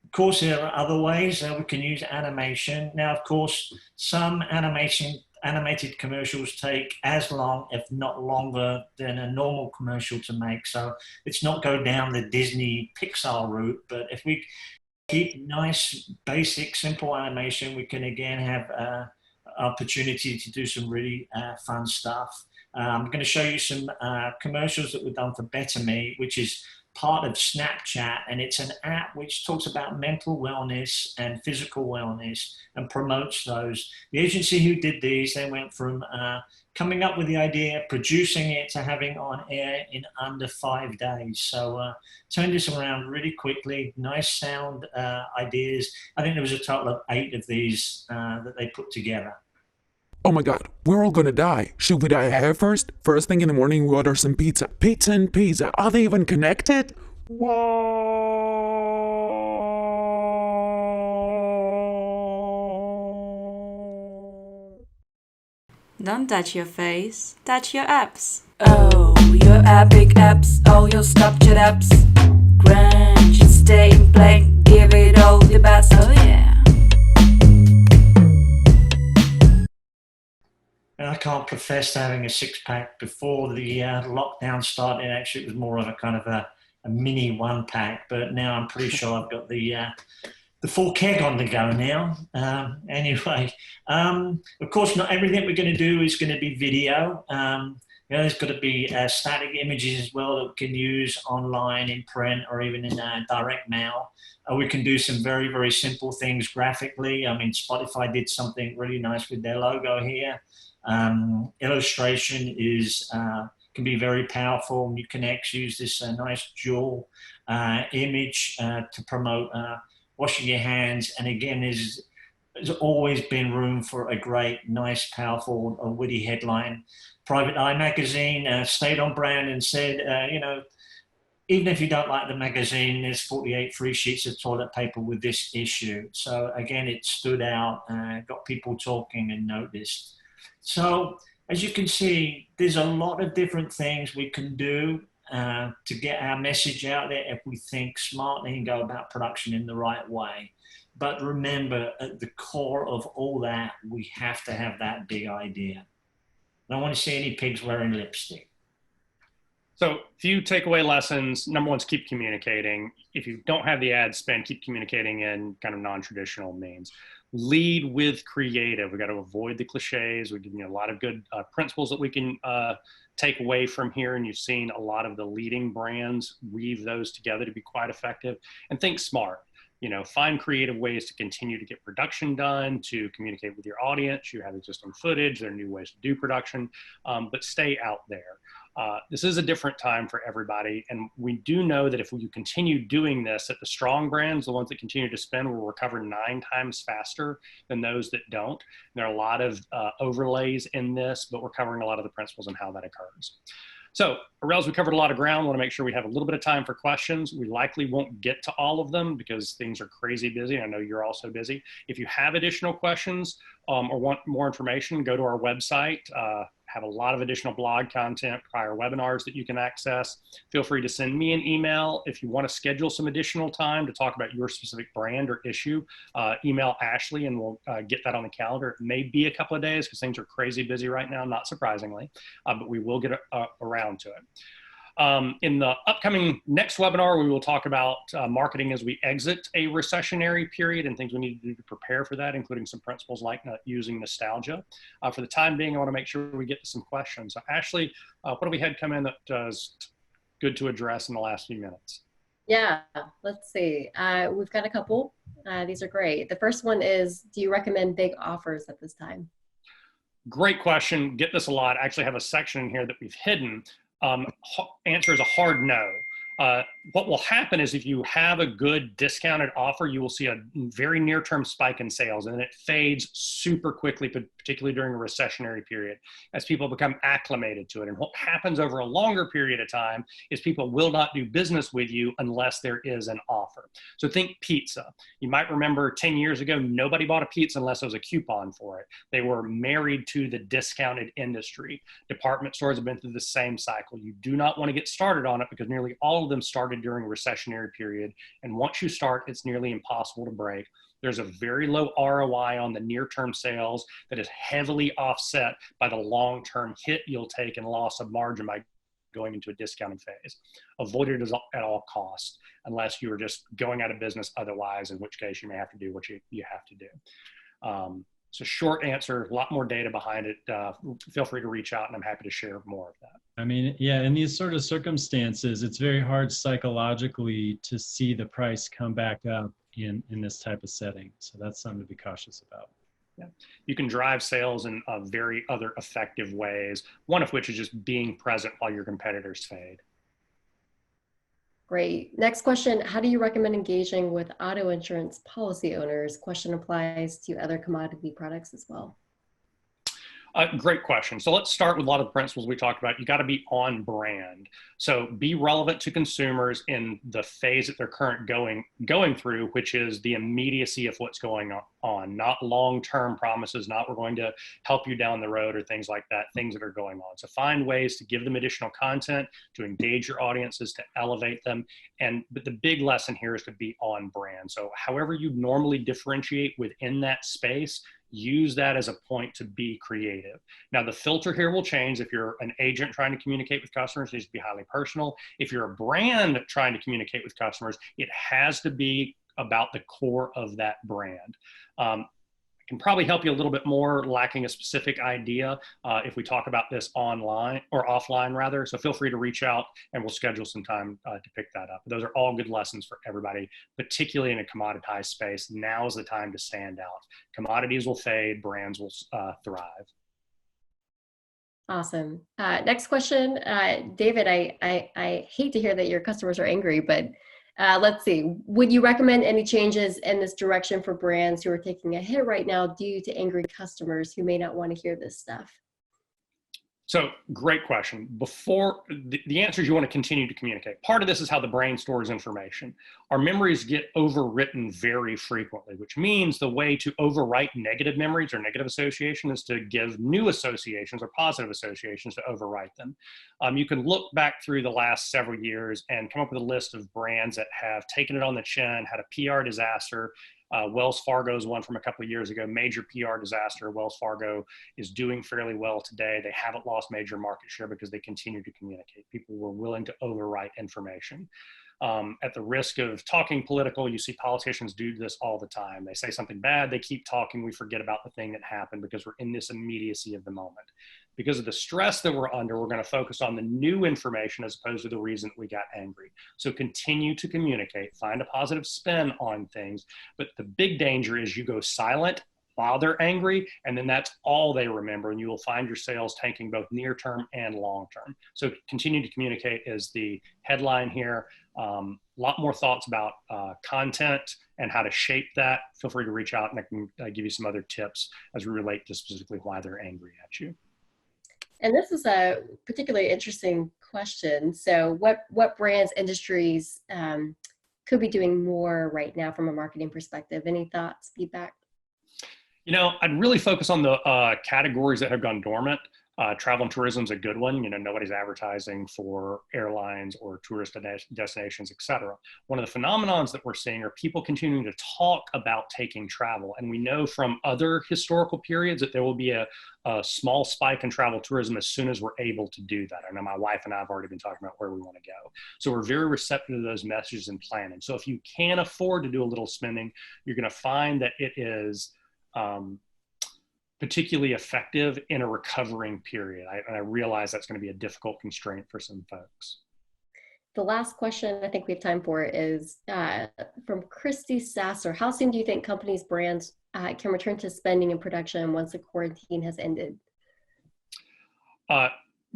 Of course, there are other ways we can use animation. Now, of course, some animated commercials take as long, if not longer, than a normal commercial to make. So let's not go down the Disney Pixar route, but if we keep nice, basic, simple animation, we can again have opportunity to do some really fun stuff. I'm going to show you some commercials that were done for Better Me, which is part of Snapchat, and it's an app which talks about mental wellness and physical wellness and promotes those. The agency who did these, they went from coming up with the idea, producing it, to having on air in under 5 days. So turn this around really quickly. Nice sound ideas. I think there was a total of 8 of these that they put together. Oh my god, we're all gonna die. Should we die here first? First thing in the morning, we order some pizza. Pizza and pizza, are they even connected? Don't touch your face, touch your apps. Oh, your epic apps, oh, your Snapchat apps. Crunch, stay in play, give it all the best, oh yeah. I can't profess to having a six-pack before the lockdown started. Actually, it was more of a kind of a mini one-pack, but now I'm pretty sure I've got the full keg on the go now. Anyway, of course, not everything we're going to do is going to be video. There's got to be static images as well that we can use online, in print, or even in direct mail. We can do some very, very simple things graphically. I mean, Spotify did something really nice with their logo here. Illustration is can be very powerful. You can actually use this nice dual image to promote washing your hands. And again, there's always been room for a great, nice, powerful, witty headline. Private Eye magazine stayed on brand and said, even if you don't like the magazine, there's 48 free sheets of toilet paper with this issue. So again, it stood out, got people talking and noticed. So as you can see, there's a lot of different things we can do to get our message out there if we think smartly and go about production in the right way. But remember, at the core of all that, we have to have that big idea. I don't want to see any pigs wearing lipstick. So few takeaway lessons. Number one is keep communicating. If you don't have the ad spend, keep communicating in kind of non-traditional means. lead with creative. We got to avoid the cliches. We've given you a lot of good principles that we can take away from here. And you've seen a lot of the leading brands weave those together to be quite effective. And think smart. You know, find creative ways to continue to get production done, to communicate with your audience. You have existing footage, there are new ways to do production, but stay out there. This is a different time for everybody. And we do know that if you continue doing this, that the strong brands, the ones that continue to spend, will recover 9 times faster than those that don't. And there are a lot of overlays in this, but we're covering a lot of the principles and how that occurs. So, Arels, we covered a lot of ground. I want to make sure we have a little bit of time for questions. We likely won't get to all of them because things are crazy busy. I know you're also busy. If you have additional questions or want more information, go to our website. Have a lot of additional blog content, prior webinars that you can access. Feel free to send me an email. If you want to schedule some additional time to talk about your specific brand or issue, email Ashley and we'll get that on the calendar. It may be a couple of days because things are crazy busy right now, not surprisingly, but we will get around to it. In the upcoming next webinar, we will talk about marketing as we exit a recessionary period and things we need to do to prepare for that, including some principles like not using nostalgia. For the time being, I want to make sure we get to some questions. So Ashley, what have we had come in that is good to address in the last few minutes? Yeah, let's see. We've got a couple. These are great. The first one is, do you recommend big offers at this time? Great question. Get this a lot. I actually have a section in here that we've hidden. Answer is a hard no. What will happen is if you have a good discounted offer, you will see a very near-term spike in sales, and then it fades super quickly, particularly during a recessionary period, as people become acclimated to it. And what happens over a longer period of time is people will not do business with you unless there is an offer. So think pizza. You might remember 10 years ago, nobody bought a pizza unless there was a coupon for it. They were married to the discounted industry. Department stores have been through the same cycle. You do not want to get started on it because nearly all of them started during a recessionary period. And once you start, it's nearly impossible to break. There's a very low ROI on the near-term sales that is heavily offset by the long-term hit you'll take and loss of margin by going into a discounting phase. Avoid it at all costs, unless you're just going out of business otherwise, in which case you may have to do what you have to do. So short answer, a lot more data behind it. Feel free to reach out and I'm happy to share more of that. I mean, yeah, in these sort of circumstances, it's very hard psychologically to see the price come back up in this type of setting. So that's something to be cautious about. Yeah. You can drive sales in very other effective ways, one of which is just being present while your competitors fade. Great. Next question, how do you recommend engaging with auto insurance policy owners? Question applies to other commodity products as well. Great question. So let's start with a lot of the principles we talked about. You got to be on brand. So be relevant to consumers in the phase that they're currently going through, which is the immediacy of what's going on, not long-term promises, not we're going to help you down the road or things like that, things that are going on. So find ways to give them additional content, to engage your audiences, to elevate them. But the big lesson here is to be on brand. So however you normally differentiate within that space, use that as a point to be creative. Now, the filter here will change. If you're an agent trying to communicate with customers, it needs to be highly personal. If you're a brand trying to communicate with customers, it has to be about the core of that brand. Can probably help you a little bit more, lacking a specific idea if we talk about this online or offline rather. So feel free to reach out and we'll schedule some time to pick that up. Those are all good lessons for everybody, particularly in a commoditized space. Now is the time to stand out. Commodities will fade, brands will thrive. Awesome. Next question, David, I hate to hear that your customers are angry, but let's see. Would you recommend any changes in this direction for brands who are taking a hit right now due to angry customers who may not want to hear this stuff? So great question. Before the answer is you want to continue to communicate. Part of this is how the brain stores information. Our memories get overwritten very frequently, which means the way to overwrite negative memories or negative association is to give new associations or positive associations to overwrite them. You can look back through the last several years and come up with a list of brands that have taken it on the chin, had a PR disaster. Wells Fargo is one from a couple of years ago, major PR disaster. Wells Fargo is doing fairly well today. They haven't lost major market share because they continue to communicate. People were willing to overwrite information. At the risk of talking political, you see politicians do this all the time. They say something bad, they keep talking, we forget about the thing that happened because we're in this immediacy of the moment. Because of the stress that we're under, we're going to focus on the new information as opposed to the reason we got angry. So continue to communicate, find a positive spin on things. But the big danger is you go silent while they're angry, and then that's all they remember, and you will find your sales tanking both near term and long term. So continue to communicate is the headline here. A lot more thoughts about content and how to shape that. Feel free to reach out, and I can give you some other tips as we relate to specifically why they're angry at you. And this is a particularly interesting question. So what brands, industries could be doing more right now from a marketing perspective? Any thoughts, feedback? You know, I'd really focus on the categories that have gone dormant. Travel and tourism is a good one. You know, nobody's advertising for airlines or tourist destinations, et cetera. One of the phenomenons that we're seeing are people continuing to talk about taking travel. And we know from other historical periods that there will be a small spike in travel tourism as soon as we're able to do that. I know my wife and I have already been talking about where we want to go. So we're very receptive to those messages and planning. So if you can afford to do a little spending, you're going to find that it is particularly effective in a recovering period. And I realize that's going to be a difficult constraint for some folks. The last question I think we have time for is from Christy Sasser. How soon do you think companies, brands can return to spending and production once the quarantine has ended?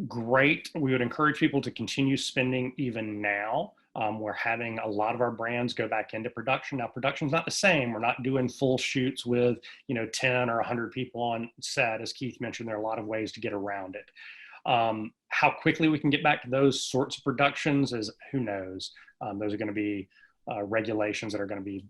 Great. We would encourage people to continue spending even now. We're having a lot of our brands go back into production. Now, production's not the same. We're not doing full shoots with, 10 or 100 people on set. As Keith mentioned, there are a lot of ways to get around it. How quickly we can get back to those sorts of productions is who knows. Those are going to be regulations that are going to be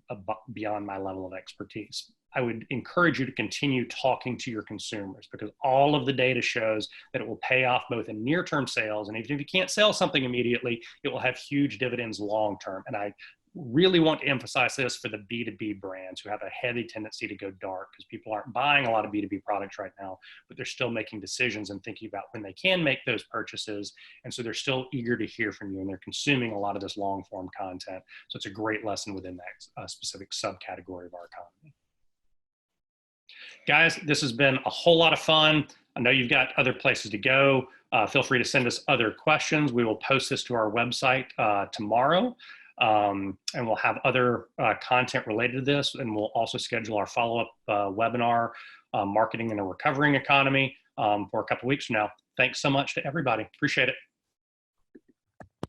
beyond my level of expertise. I would encourage you to continue talking to your consumers because all of the data shows that it will pay off both in near-term sales, and even if you can't sell something immediately, it will have huge dividends long-term. And I really want to emphasize this for the B2B brands who have a heavy tendency to go dark because people aren't buying a lot of B2B products right now, but they're still making decisions and thinking about when they can make those purchases. And so they're still eager to hear from you, and they're consuming a lot of this long-form content. So it's a great lesson within that specific subcategory of our economy. Guys, this has been a whole lot of fun. I know you've got other places to go. Feel free to send us other questions. We will post this to our website tomorrow, and we'll have other content related to this, and we'll also schedule our follow-up webinar, Marketing in a Recovering Economy, for a couple weeks from now. Thanks so much to everybody. Appreciate it.